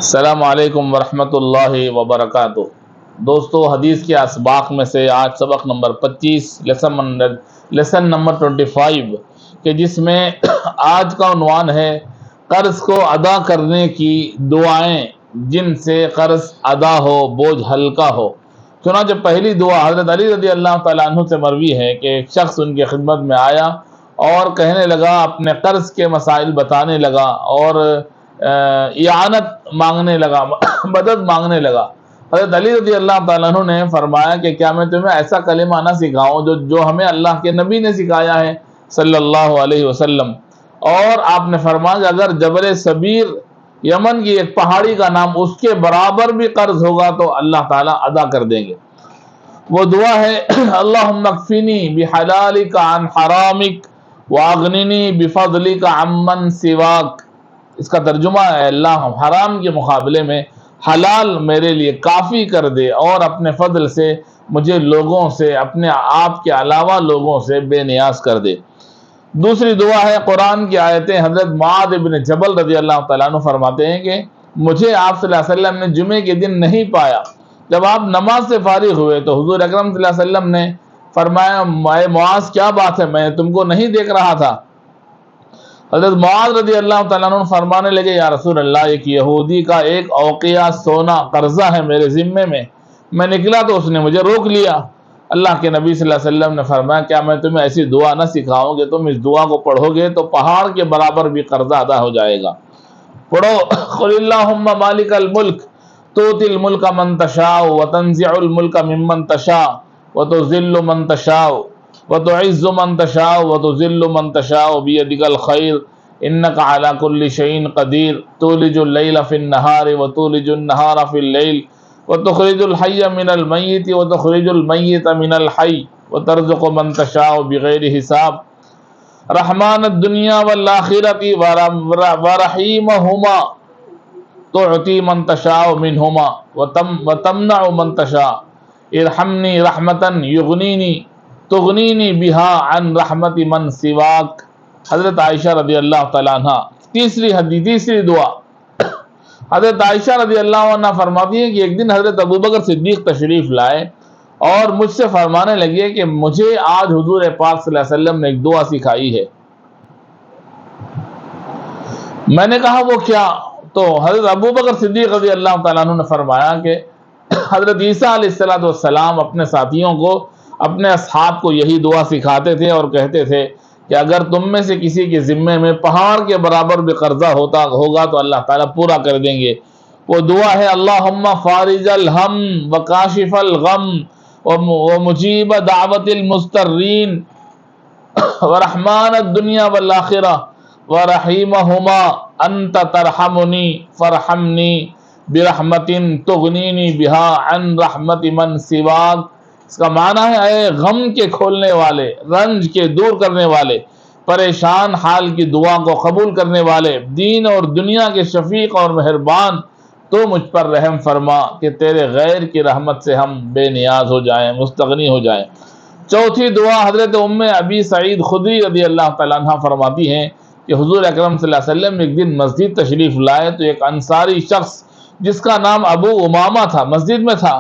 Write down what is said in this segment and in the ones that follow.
السلام علیکم ورحمۃ اللہ وبرکاتہ۔ دوستو، حدیث کے اسباق میں سے آج سبق نمبر 25 لیسن نمبر 25 کہ جس میں آج کا عنوان ہے قرض کو ادا کرنے کی دعائیں جن سے قرض ادا ہو، بوجھ ہلکا ہو۔ چنانچہ پہلی دعا حضرت علی رضی اللہ تعالیٰ عنہ سے مروی ہے کہ ایک شخص ان کی خدمت میں آیا اور کہنے لگا، اپنے قرض کے مسائل بتانے لگا اور اعانت مانگنے لگا، مدد مانگنے لگا۔ حضرت علی رضی اللہ تعالیٰ عنہ نے فرمایا کہ کیا میں تمہیں ایسا کلمہ نہ سکھاؤں جو ہمیں اللہ کے نبی نے سکھایا ہے صلی اللہ علیہ وسلم۔ اور آپ نے فرمایا کہ اگر جبل صبیر، یمن کی ایک پہاڑی کا نام، اس کے برابر بھی قرض ہوگا تو اللہ تعالیٰ ادا کر دیں گے۔ وہ دعا ہے اللہم اکفنی بحلالک عن حرامک واغننی بفضلک عمن سواک۔ اس کا ترجمہ ہے، اللہ حرام کے مقابلے میں حلال میرے لیے کافی کر دے اور اپنے فضل سے مجھے لوگوں سے، اپنے آپ کے علاوہ لوگوں سے بے نیاز کر دے۔ دوسری دعا ہے قرآن کی آیتیں۔ حضرت معاذ بن جبل رضی اللہ تعالیٰ عنہ فرماتے ہیں کہ مجھے آپ صلی اللہ علیہ وسلم نے جمعے کے دن نہیں پایا۔ جب آپ نماز سے فارغ ہوئے تو حضور اکرم صلی اللہ علیہ وسلم نے فرمایا، اے معاذ کیا بات ہے، میں تم کو نہیں دیکھ رہا تھا۔ حضرت معاذ رضی اللہ تعالیٰ عنہ فرمانے لگے، یا رسول اللہ، ایک یہودی کا ایک اوقیہ سونا قرضہ ہے میرے ذمے میں نکلا تو اس نے مجھے روک لیا۔ اللہ کے نبی صلی اللہ علیہ وسلم نے فرمایا، کیا میں تمہیں ایسی دعا نہ سکھاؤں کہ تم اس دعا کو پڑھو گے تو پہاڑ کے برابر بھی قرضہ ادا ہو جائے گا۔ پڑھو، قل اللہم مالک الملک تؤتی الملک من تشاء وتنزع الملک ممن تشاء وتذل من تشاء وتعز من تشاء وتذل من تشاء بيدك الخير انك على كل شيء قدير تولج الليل في النهار وتولج النهار في الليل وتخرج الحي من الميت وتخرج الميت من الحي وترزق من تشاء بغير حساب رحمان الدنيا والآخرة ورحيمهما تعطي من تشاء منهما وتمنع من تشاء ارحمني رحمة تغنینی بہا عن رحمت من سواک۔ حضرت عائشہ رضی اللہ تعالیٰ عنہ۔ تیسری دعا حضرت عائشہ رضی اللہ عنہ فرماتی ہیں کہ ایک دن حضرت ابوبکر صدیق تشریف لائے اور مجھ سے فرمانے لگے کہ مجھے آج حضور پاک صلی اللہ علیہ وسلم نے ایک دعا سکھائی ہے۔ میں نے کہا وہ کیا؟ تو حضرت ابوبکر صدیق رضی اللہ تعالیٰ عنہ نے فرمایا کہ حضرت عیسیٰ علیہ السلام اپنے ساتھیوں کو، اپنے اصحاب کو یہی دعا سکھاتے تھے اور کہتے تھے کہ اگر تم میں سے کسی کے ذمے میں پہاڑ کے برابر بھی قرضہ ہوگا تو اللہ تعالیٰ پورا کر دیں گے۔ وہ دعا ہے اللہم فارج الہم وکاشف الغم ومجیب دعوت المضطرین ورحمان الدنیا والآخرہ ورحیمہما انت ترحمنی فرحمنی برحمت تغنینی بہا عن رحمت من سواک۔ اس کا معنی ہے، اے غم کے کھولنے والے، رنج کے دور کرنے والے، پریشان حال کی دعا کو قبول کرنے والے، دین اور دنیا کے شفیق اور مہربان، تو مجھ پر رحم فرما کہ تیرے غیر کی رحمت سے ہم بے نیاز ہو جائیں، مستغنی ہو جائیں۔ چوتھی دعا حضرت ام ابی سعید خدری رضی اللہ تعالیٰ عنہ فرماتی ہیں کہ حضور اکرم صلی اللہ علیہ وسلم ایک دن مسجد تشریف لائے تو ایک انصاری شخص جس کا نام ابو امامہ تھا مسجد میں تھا۔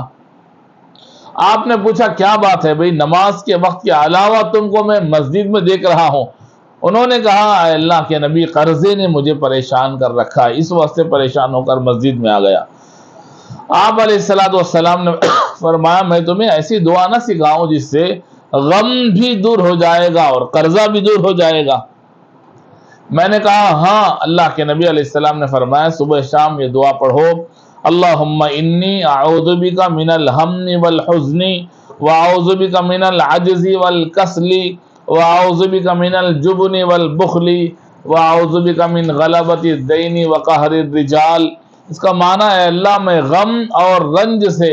آپ نے پوچھا کیا بات ہے بھئی، نماز کے وقت کے علاوہ تم کو میں مسجد میں دیکھ رہا ہوں۔ انہوں نے کہا، اے اللہ کے نبی، قرضے نے مجھے پریشان کر رکھا ہے، اس وقت سے پریشان ہو کر مسجد میں آ گیا۔ آپ علیہ السلام نے فرمایا، میں تمہیں ایسی دعا نہ سکھاؤں جس سے غم بھی دور ہو جائے گا اور قرضہ بھی دور ہو جائے گا؟ میں نے کہا ہاں۔ اللہ کے نبی علیہ السلام نے فرمایا، صبح شام یہ دعا پڑھو، اللہم انی اعوذ بک من الہم والحزن واعوذ بک من العجز والکسل واعوذ بک من الجبن والبخل واعوذ بک من غلبۃ الدین وقہر الرجال۔ اس کا معنی ہے، اللہ میں غم اور رنج سے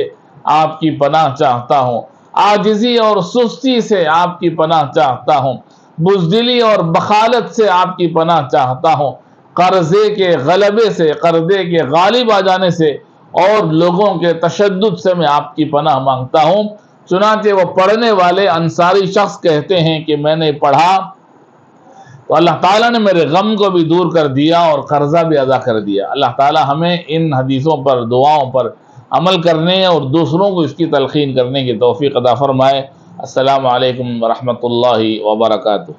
آپ کی پناہ چاہتا ہوں، عاجزی اور سستی سے آپ کی پناہ چاہتا ہوں، بزدلی اور بخالت سے آپ کی پناہ چاہتا ہوں، قرضے کے غلبے سے، قرضے کے غالب آ جانے سے اور لوگوں کے تشدد سے میں آپ کی پناہ مانگتا ہوں۔ چنانچہ وہ پڑھنے والے انصاری شخص کہتے ہیں کہ میں نے پڑھا تو اللہ تعالیٰ نے میرے غم کو بھی دور کر دیا اور قرضہ بھی ادا کر دیا۔ اللہ تعالیٰ ہمیں ان حدیثوں پر، دعاؤں پر عمل کرنے اور دوسروں کو اس کی تلقین کرنے کی توفیق عطا فرمائے۔ السلام علیکم ورحمۃ اللہ وبرکاتہ۔